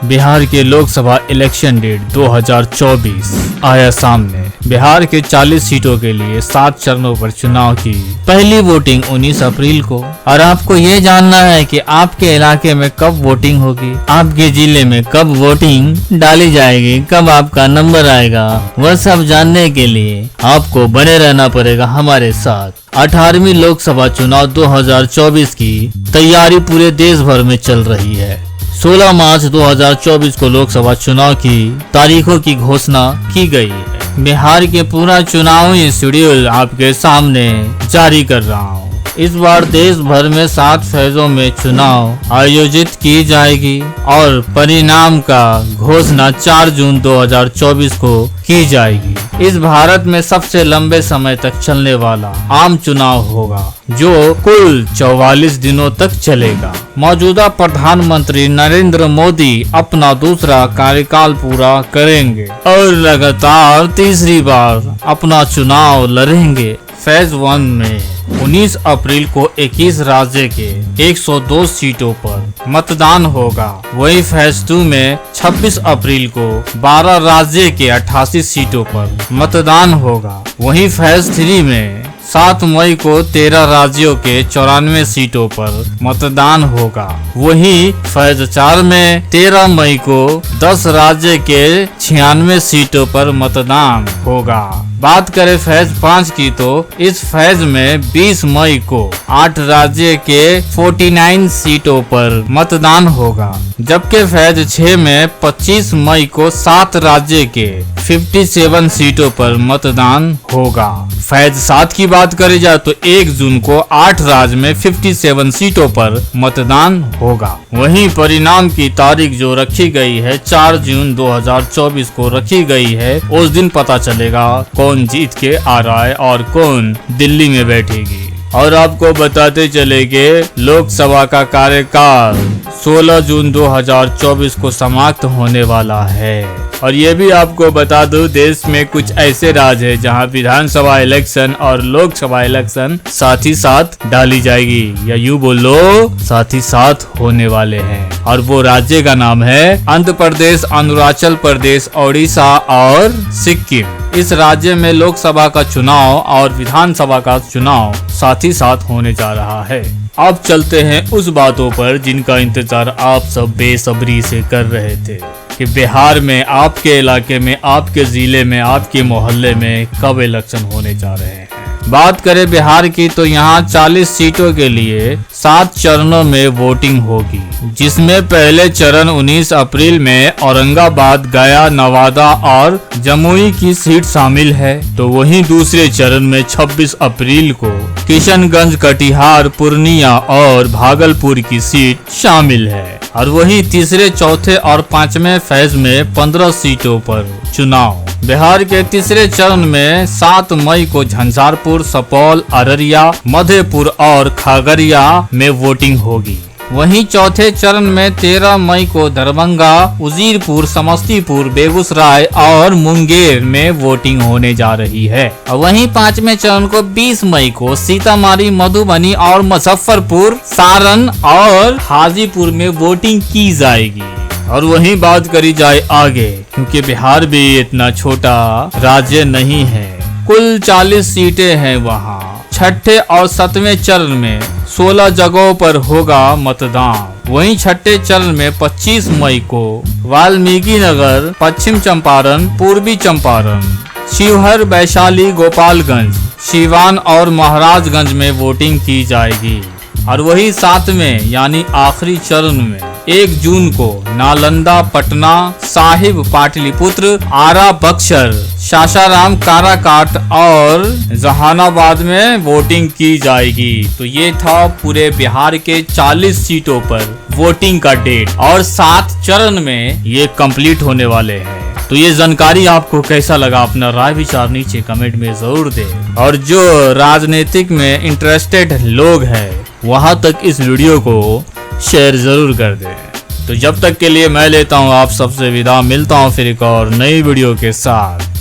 बिहार के Lok Sabha election date 2024 आया सामने। बिहार के 40 सीटों के लिए 7 चरणों पर चुनाव की पहली वोटिंग 19 अप्रैल को। और आपको ये जानना है कि आपके इलाके में कब वोटिंग होगी, आपके जिले में कब वोटिंग डाली जाएगी, कब आपका नंबर आएगा, वह सब जानने के लिए आपको बने रहना पड़ेगा हमारे साथ। 18वीं लोकसभा चुनाव 2024 की तैयारी पूरे देश भर में चल रही है। 16 मार्च 2024 को लोकसभा चुनाव की तारीखों की घोषणा की गई है। बिहार के पूरा चुनावी शेड्यूल आपके सामने जारी कर रहा हूँ। इस बार देश भर में 7 फेजों में चुनाव आयोजित की जाएगी और परिणाम का घोषणा 4 जून 2024 को की जाएगी। इस भारत में सबसे लंबे समय तक चलने वाला आम चुनाव होगा जो कुल 44 दिनों तक चलेगा। मौजूदा प्रधानमंत्री नरेंद्र मोदी अपना दूसरा कार्यकाल पूरा करेंगे और लगातार तीसरी बार अपना चुनाव लड़ेंगे। फेज 1 में 19 अप्रैल को 21 राज्य के 102 सीटों पर मतदान होगा। वही फेज 2 में 26 अप्रैल को 12 राज्य के 88 सीटों पर मतदान होगा। वही फेज 3 में 7 मई को 13 राज्यों के 94 सीटों पर मतदान होगा। वही फेज 4 में 13 मई को 10 राज्य के 96 सीटों पर मतदान होगा। बात करें फेज 5 की तो इस फेज में 20 मई को 8 राज्य के 49 सीटों पर मतदान होगा, जबकि फेज 6 में 25 मई को 7 राज्य के 57 सीटों पर मतदान होगा। फेज 7 की बात करी जाए तो 1 जून को 8 राज्य में 57 सीटों पर मतदान होगा। वहीं परिणाम की तारीख जो रखी गई है 4 जून 2024 को रखी गई है। उस दिन पता चलेगा कौन जीत के आ रहा है और कौन दिल्ली में बैठेगी। और आपको बताते चले कि लोकसभा का कार्यकाल 16 जून 2024 को समाप्त होने वाला है। और ये भी आपको बता दूं, देश में कुछ ऐसे राज्य है जहां विधानसभा इलेक्शन और लोकसभा इलेक्शन साथ ही साथ डाली जाएगी, या यूं बोलो साथ ही साथ होने वाले हैं। और वो राज्य का नाम है आंध्र प्रदेश, अरुणाचल प्रदेश, ओडिशा और सिक्किम। इस राज्य में लोकसभा का चुनाव और विधानसभा का चुनाव साथ ही साथ होने जा रहा है। अब चलते हैं उस बातों पर जिनका इंतजार आप सब बेसब्री से कर रहे थे कि बिहार में आपके इलाके में, आपके जिले में, आपके मोहल्ले में कब इलेक्शन होने जा रहे हैं। बात करें बिहार की तो यहाँ 40 सीटों के लिए 7 चरणों में वोटिंग होगी, जिसमें पहले चरण 19 अप्रैल में औरंगाबाद, गया, नवादा और जमुई की सीट शामिल है। तो वहीं दूसरे चरण में 26 अप्रैल को किशनगंज, कटिहार, पूर्णिया और भागलपुर की सीट शामिल है। और वहीं तीसरे, चौथे और 5वें फेज में 15 सीटों पर चुनाव। बिहार के तीसरे चरण में 7 मई को झंझारपुर, सुपौल, अररिया, मधेपुर और खगड़िया में वोटिंग होगी। वहीं चौथे चरण में 13 मई को दरभंगा, उजीरपुर, समस्तीपुर, बेगूसराय और मुंगेर में वोटिंग होने जा रही है। और वहीं 5वें चरण को 20 मई को सीतामढ़ी, मधुबनी और मुजफ्फरपुर, सारण और हाजीपुर में वोटिंग की जाएगी। और वहीं बात करी जाए आगे, क्योंकि बिहार भी इतना छोटा राज्य नहीं है, कुल 40 सीटें हैं वहाँ। छठे और 7वें चरण में 16 जगहों पर होगा मतदान। वहीं छठे चरण में 25 मई को वाल्मीकि नगर, पश्चिम चंपारण, पूर्वी चंपारण, शिवहर, वैशाली, गोपालगंज, सीवान और महाराजगंज में वोटिंग की जाएगी। और वही 7वें यानी आखिरी चरण में 1 जून को नालंदा, पटना, साहिब, पाटलिपुत्र, आरा, बक्सर, सासाराम, काराकाट और जहानाबाद में वोटिंग की जाएगी। तो ये था पूरे बिहार के 40 सीटों पर वोटिंग का डेट और 7 चरण में ये कंप्लीट होने वाले हैं। तो ये जानकारी आपको कैसा लगा, अपना राय विचार नीचे कमेंट में जरूर दें। और जो राजनीतिक में इंटरेस्टेड लोग हैं वहां तक इस वीडियो को शेयर जरूर कर दें। तो जब तक के लिए मैं लेता हूं आप सबसे विदा, मिलता हूं फिर एक और नई वीडियो के साथ।